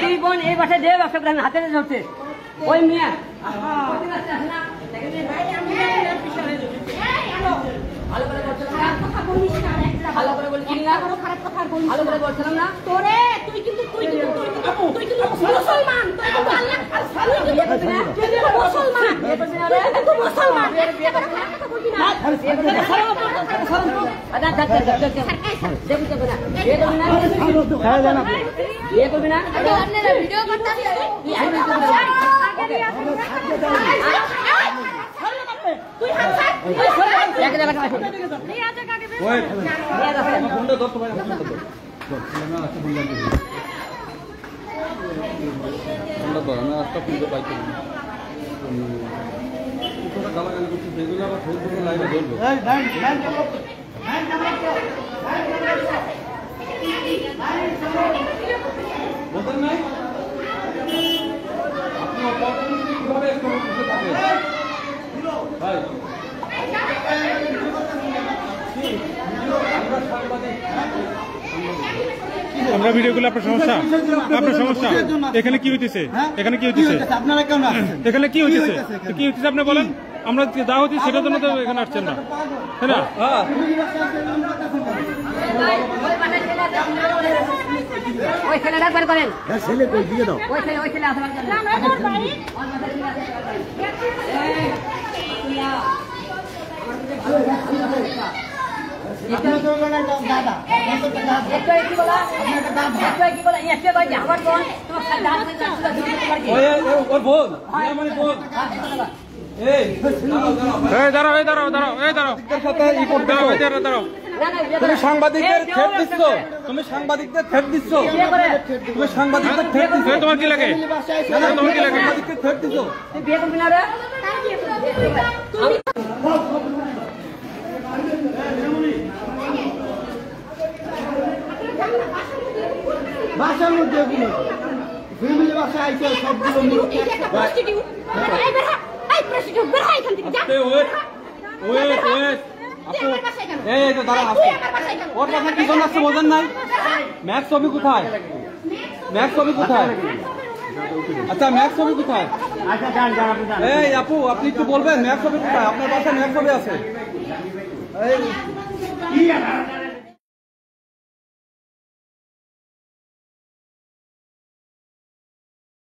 দুই বোন এই বাসায় দিয়ে ব্যবসা করেন হাতে ধরছে ওই মিয়া ভালো করে বলছিলাম না ভালো করে বলছিলাম না তোরে তুই কিন্তু মুসলমান আমরা ভিডিওগুলো আপনার সমস্যা এখানে কি হইতেছে এখানে কি হইতেছে আপনারা কেন এখানে কি হইতেছে আপনি বলেন আমরা যা হচ্ছে সেটার জন্য তো এখানে আসছেন না তাই না ওই ছেলেটা বের করেন ছেলে কই দিয়ে দাও ওই ছেলে আসবার জন্য তুমি সাংবাদিকদের থ্রেট দিচ্ছ তোমার কি লাগে সাংবাদিকদের থ্রেট দিচ্ছ বাসার মধ্যে ফ্যামিলি বাসায় আইছে সবগুলো ওর বাসায় কি জন্য আসছে বোঝেন নাই ম্যাক্স ছবি কোথায় আচ্ছা ম্যাক্স ছবি কোথায় এই আপু আপনি একটু বলবেন ম্যাক্স ছবি কোথায় আপনার বাসায় ম্যাক্স ছবি আছে